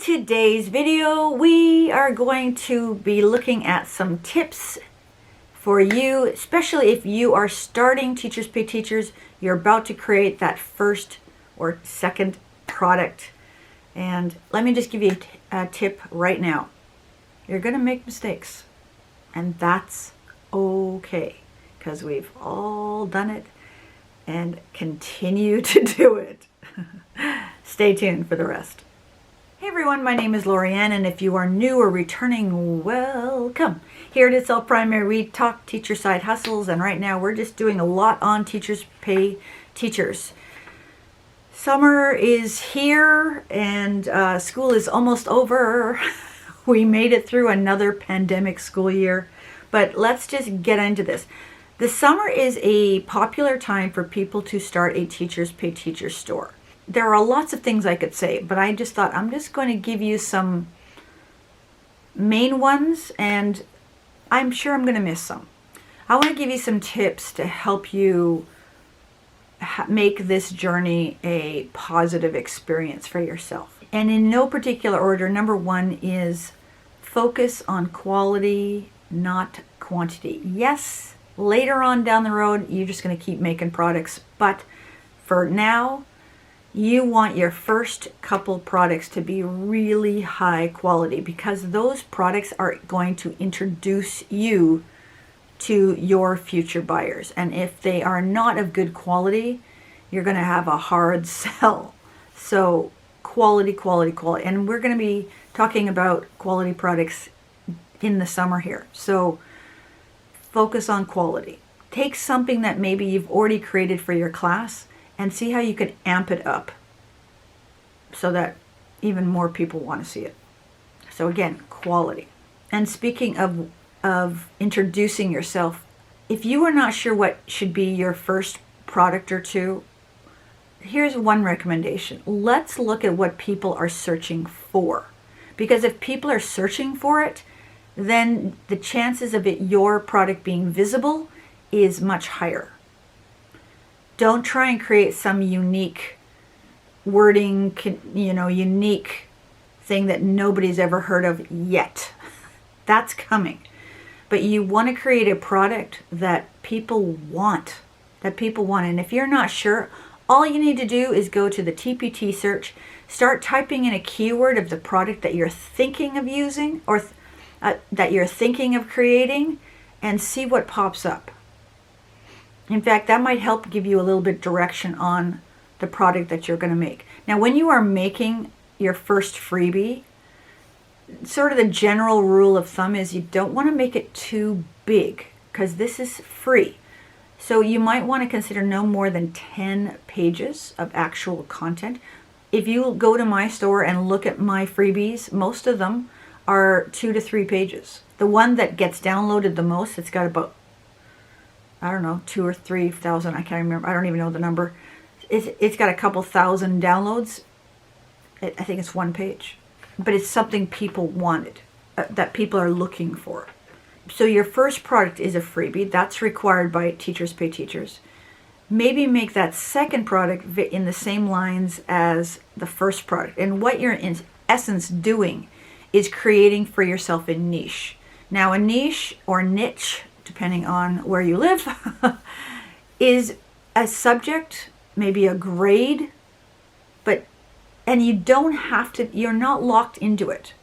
today's video, we are going to be looking at some tips for you, especially if you are starting Teachers Pay Teachers, you're about to create that first or second product. And let me just give you a tip right now. You're going to make mistakes, and that's okay, because we've all done it and continue to do it. Stay tuned for the rest. Hey everyone, my name is Lorianne, and if you are new or returning, welcome. Here at It's All Primary, we talk teacher side hustles, and right now we're just doing a lot on Teachers Pay Teachers. Summer is here, and school is almost over. We made it through another pandemic school year, but let's just get into this. The summer is a popular time for people to start a Teachers Pay Teachers store. There are lots of things I could say, but I just thought I'm just going to give you some main ones, and I'm sure I'm going to miss some. I want to give you some tips to help you make this journey a positive experience for yourself. And in no particular order, number one is focus on quality, not quantity. Yes, later on down the road, you're just going to keep making products, but for now, you want your first couple products to be really high quality, because those products are going to introduce you to your future buyers. And if they are not of good quality, you're going to have a hard sell. So quality, quality, quality. And we're going to be talking about quality products in the summer here. So focus on quality. Take something that maybe you've already created for your class and see how you can amp it up so that even more people want to see it. So again, quality. And speaking of introducing yourself, if you are not sure what should be your first product or two, here's one recommendation. Let's look at what people are searching for. Because if people are searching for it, then the chances of your product being visible is much higher. Don't try and create some unique wording, unique thing that nobody's ever heard of yet. That's coming. But you want to create a product that people want. And if you're not sure, all you need to do is go to the TPT search, start typing in a keyword of the product that you're thinking of using or that you're thinking of creating, and see what pops up. In fact, that might help give you a little bit direction on the product that you're going to make. Now, when you are making your first freebie, sort of the general rule of thumb is you don't want to make it too big, because this is free. So you might want to consider no more than 10 pages of actual content. If you go to my store and look at my freebies, most of them are 2 to 3 pages. The one that gets downloaded the most, it's got about, 2,000 or 3,000, I can't remember, I don't even know the number. It's got a couple thousand downloads. I think it's 1 page. But it's something people wanted, that people are looking for. So your first product is a freebie. That's required by Teachers Pay Teachers. Maybe make that second product in the same lines as the first product. And what you're in essence doing is creating for yourself a niche. Now, a niche or niche, depending on where you live, is a subject, maybe a grade, and you don't have to, you're not locked into it.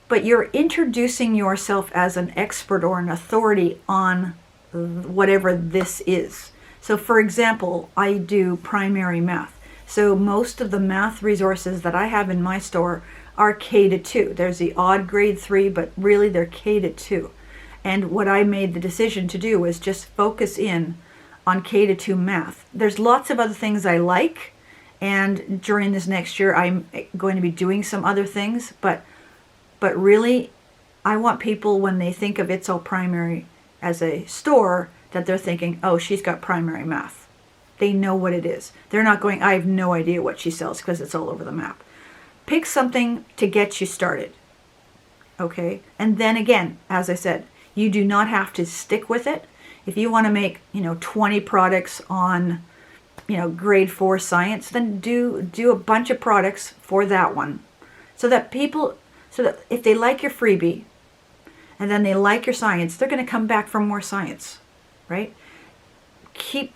But you're introducing yourself as an expert or an authority on whatever this is. So for example, I do primary math. So most of the math resources that I have in my store are K-2. There's the odd grade 3, but really they're K-2. And what I made the decision to do was just focus in on K-2 math. There's lots of other things I like, and during this next year I'm going to be doing some other things, but really I want people, when they think of It's All Primary as a store, that they're thinking, oh, she's got primary math. They know what it is. They're not going, I have no idea what she sells, because it's all over the map. Pick something to get you started. Okay? And then again, as I said, you do not have to stick with it. If you want to make, 20 products on, grade 4 science, then do a bunch of products for that one. So that if they like your freebie and then they like your science, they're going to come back for more science, right?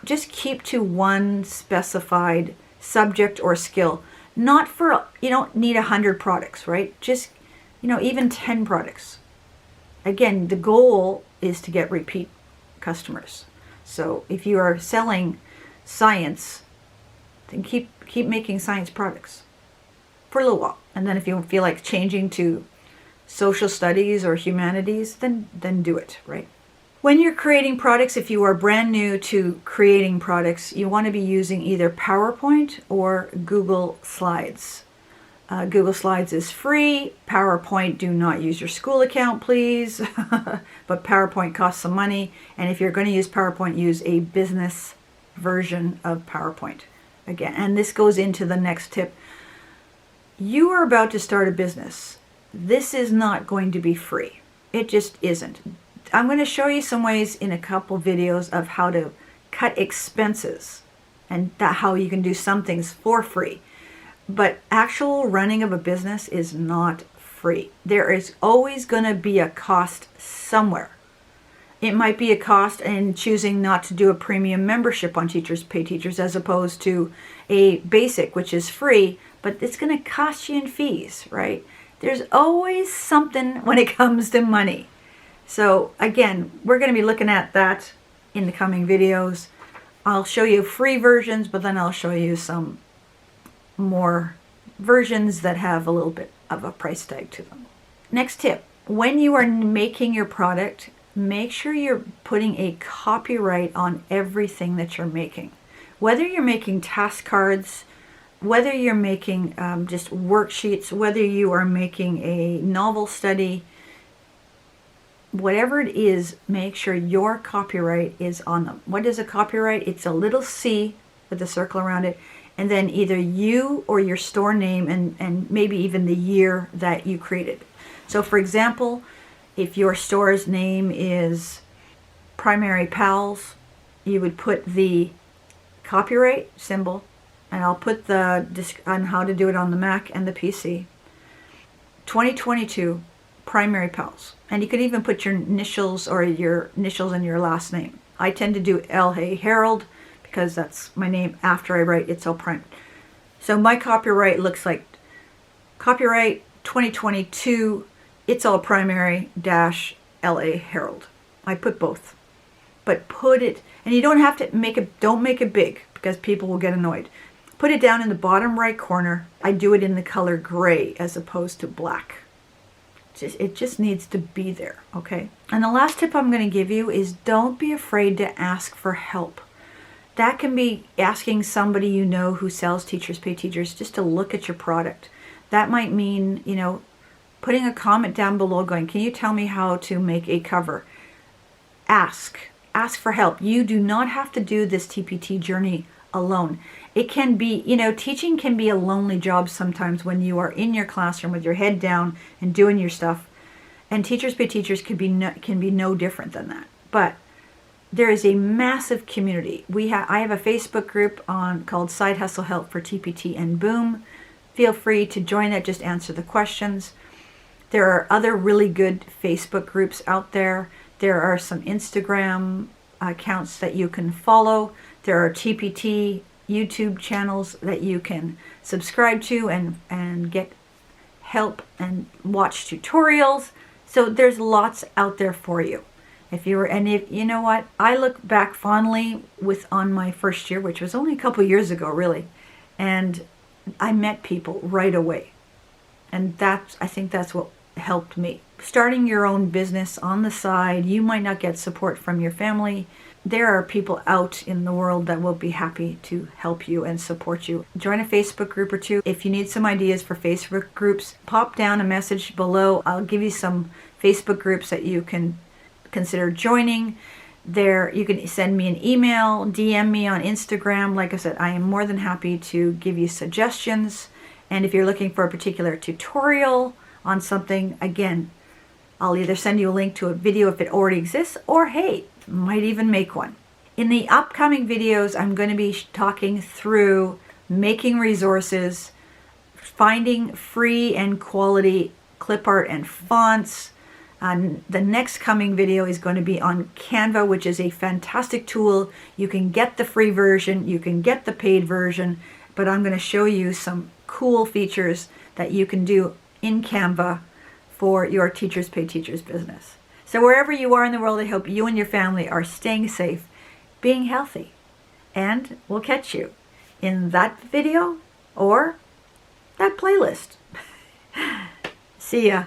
Just keep to one specified subject or skill. Not for, you don't need 100 products, right? Just, even 10 products. Again, the goal is to get repeat customers. So if you are selling science, then keep making science products for a little while. And then if you feel like changing to social studies or humanities, then do it, right? When you're creating products, if you are brand new to creating products, you want to be using either PowerPoint or Google Slides. Google Slides is free. PowerPoint, do not use your school account, please. But PowerPoint costs some money. And if you're going to use PowerPoint, use a business version of PowerPoint. Again, and this goes into the next tip. You are about to start a business. This is not going to be free. It just isn't. I'm going to show you some ways in a couple videos of how to cut expenses and how you can do some things for free. But actual running of a business is not free. There is always going to be a cost somewhere. It might be a cost in choosing not to do a premium membership on Teachers Pay Teachers as opposed to a basic, which is free, but it's going to cost you in fees, right? There's always something when it comes to money. So again, we're going to be looking at that in the coming videos. I'll show you free versions, but then I'll show you some more versions that have a little bit of a price tag to them. Next tip, when you are making your product, make sure you're putting a copyright on everything that you're making. Whether you're making task cards, whether you're making just worksheets, whether you are making a novel study, whatever it is, make sure your copyright is on them. What is a copyright? It's a little C with a circle around it, and then either you or your store name and maybe even the year that you created. So for example, if your store's name is Primary Pals, you would put the copyright symbol, and I'll put the on how to do it on the Mac and the PC. 2022 Primary Pals. And you could even put your initials or your initials and your last name. I tend to do L.A. Harold because that's my name after I write It's All Prime. So my copyright looks like copyright 2022 It's All Primary dash L.A. Harold. I put both. But put it, and you don't have to don't make it big because people will get annoyed. Put it down in the bottom right corner. I do it in the color gray as opposed to black. It just needs to be there, okay? And the last tip I'm going to give you is don't be afraid to ask for help. That can be asking somebody you know who sells Teachers Pay Teachers just to look at your product. That might mean, putting a comment down below going, can you tell me how to make a cover? Ask for help. You do not have to do this TPT journey alone. It can be, teaching can be a lonely job sometimes when you are in your classroom with your head down and doing your stuff. And Teachers Pay Teachers can be no different than that. But there is a massive community. I have a Facebook group called Side Hustle Help for TPT and Boom. Feel free to join it. Just answer the questions. There are other really good Facebook groups out there. There are some Instagram accounts that you can follow. There are TPT YouTube channels that you can subscribe to and get help and watch tutorials. So there's lots out there for you. If you know what, I look back fondly on my first year, which was only a couple years ago, really, and I met people right away, and I think that's what helped me. Starting your own business on the side, you might not get support from your family. There are people out in the world that will be happy to help you and support you. Join a Facebook group or two. If you need some ideas for Facebook groups, pop down a message below. I'll give you some Facebook groups that you can consider joining. There, you can send me an email, DM me on Instagram. Like I said, I am more than happy to give you suggestions. And if you're looking for a particular tutorial on something, again, I'll either send you a link to a video if it already exists, or hey, might even make one. In the upcoming videos, I'm going to be talking through making resources finding free and quality clip art and fonts. The next coming video is going to be on Canva, which is a fantastic tool. You can get the free version, you can get the paid version, but I'm going to show you some cool features that you can do in Canva for your Teachers Pay Teachers business. So wherever you are in the world, I hope you and your family are staying safe, being healthy, and we'll catch you in that video or that playlist. See ya.